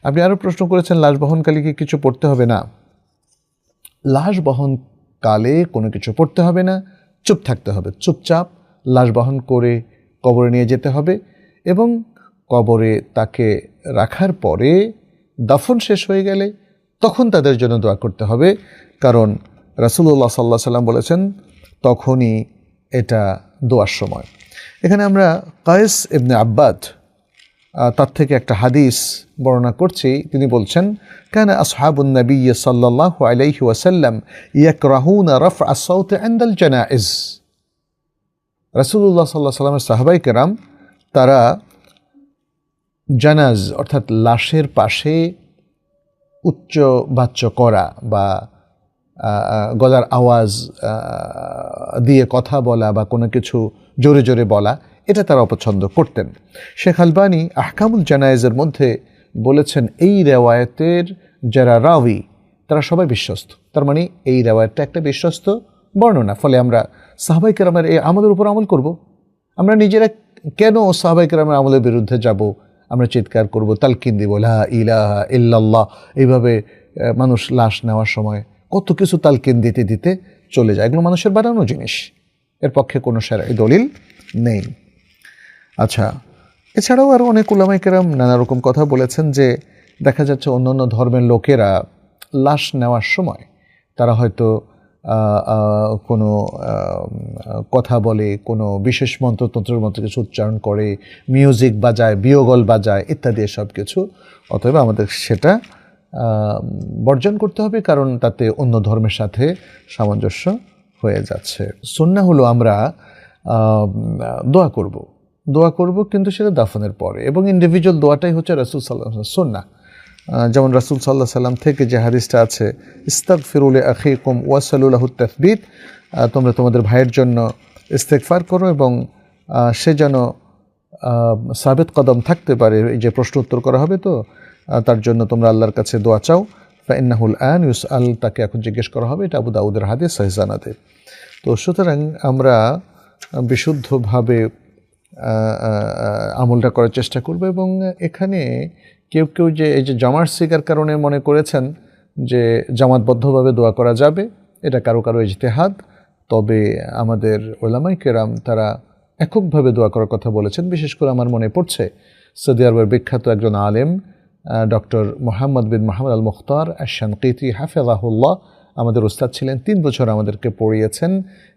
আপনি আরও প্রশ্ন করেছেন লাশ বহনকালে কি কিছু পড়তে হবে না। লাশ বহনকালে কোনো কিছু পড়তে হবে না, চুপ থাকতে হবে, চুপচাপ লাশ বহন করে কবরে নিয়ে যেতে হবে এবং কবরে তাকে রাখার পরে দাফন শেষ হয়ে গেলে তখন তাদের জন্য দোয়া করতে হবে, কারণ রাসূলুল্লাহ সাল্লাল্লাহু আলাইহি ওয়াসাল্লাম বলেছেন তখনই এটা দোয়ার সময়। এখানে আমরা কায়েস ইবনে আব্বাদ তার থেকে একটা হাদিস বর্ণনা করছি। তিনি বলছেন, কানা আসহাবুন নবী সাল্লাল্লাহু আলাইহি ওয়াসাল্লাম ইয়াকরাহুনা রাফআ আস-সাওত ইনদাল জানাইজ। রাসূলুল্লাহ সাল্লাল্লাহু আলাইহি ওয়াসাল্লামের সাহাবায়ে কেরাম তারা জানাজ অর্থাৎ লাশের পাশে উচ্চ বাচ্য করা বা গলার আওয়াজ দিয়ে কথা বলা বা কোনো কিছু জোরে জোরে বলা, এটা তারা অপছন্দ করতেন। শেখ আলবানী আহকামুল জানায়েজের মধ্যে বলেছেন এই রেওয়ায়েতের যারা রাওয়ি তারা সবাই বিশ্বস্ত, তার মানে এই রেওয়ায়েতটা একটা বিশ্বস্ত বর্ণনা। ফলে আমরা সাহাবায়ে কেরামের এই আমলের উপর আমল করব। আমরা নিজেরা কেন সাহাবায়ে কেরামের আমলের বিরুদ্ধে যাব? আমরা চিৎকার করব, তালকিন দিব, লা ইলাহা ইল্লাল্লাহ, এইভাবে মানুষ লাশ নেওয়ার সময় কত কিছু তালকিন দিতে দিতে চলে যায়। এগুলো মানুষের বানানো জিনিস, এর পক্ষে কোনো শারঈ দলিল নেই। আচ্ছা, এছাড়াও আরও অনেক উলামায়ে কেরাম নানা রকম কথা বলেছেন যে দেখা যাচ্ছে অন্যান্য ধর্মের লোকেরা লাশ নেওয়ার সময় তারা হয়তো কোনো কথা বলে, কোনো বিশেষ মন্ত্রতন্ত্রের মতো কিছু উচ্চারণ করে, মিউজিক বাজায়, বিয়োগল বাজায় ইত্যাদি এসব কিছু। অতএব আমাদের সেটা বর্জন করতে হবে, কারণ তাতে অন্য ধর্মের সাথে সামঞ্জস্য হয়ে যাচ্ছে। সুন্নাহ হলো আমরা দোয়া করব কিন্তু সেটা দাফনের পরে, এবং ইন্ডিভিজুয়াল দোয়াটাই হচ্ছে রাসূল সাল্লাল্লাহু আলাইহি ওয়াসাল্লাম সুন্নাহ। যেমন রাসূল সাল্লাল্লাহু আলাইহি ওয়াসাল্লাম থেকে যে হাদিসটা আছে, ইস্তাগফিরু লিআখিকুম ওয়াসালু লাহু তাসবিত, তোমরা তোমাদের ভাইয়ের জন্য ইস্তেগফার করো এবং সে যেন সাবিত কদম থাকতে পারে, এই যে প্রশ্ন উত্তর করা হবে তো তার জন্য তোমরা আল্লাহর কাছে দোয়া চাও। ফাইন্নাহুল আন ইউসআল, তাকে এখন জিজ্ঞেস করা হবে। এটা আবু দাউদের হাদিস সহিহ সানাদে। তো সুতরাং আমরা বিশুদ্ধভাবে আমলটা করার চেষ্টা করব। এবং এখানে কেউ কেউ যে এই যে জামার শিকার কারণে মনে করেছেন যে জামাতবদ্ধভাবে দোয়া করা যাবে, এটা কারো কারো ইজতিহাদ। তবে আমাদের উলামায়ে কেরাম তারা এককভাবে দোয়া করার কথা বলেছেন। বিশেষ করে আমার মনে পড়ছে সৌদি আরবের বিখ্যাত একজন আলেম ডক্টর মোহাম্মদ বিন মোহাম্মদ আল মুখতার আশ-শানকিতি হাফিজাহুল্লাহ আমাদের উস্তাদ ছিলেন, 3 বছর আমাদেরকে পড়িয়েছেন।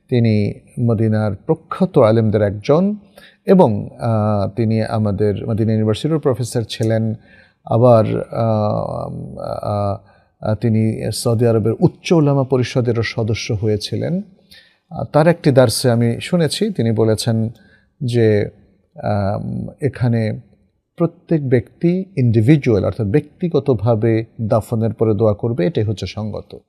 তিনি মদিনার প্রখ্যাত আলেমদের একজন এবং তিনি আমাদের মদিনা ইউনিভার্সিটির প্রফেসর ছিলেন। আবার তিনি সৌদি আরবের উচ্চ উলামা পরিষদেরও সদস্য হয়েছিলেন। তার একটি দার্সে আমি শুনেছি তিনি বলেছেন যে এখানে প্রত্যেক ব্যক্তি ইন্ডিভিজুয়াল অর্থাৎ ব্যক্তিগতভাবে দাফনের পরে দোয়া করবে, এটাই হচ্ছে সঙ্গত।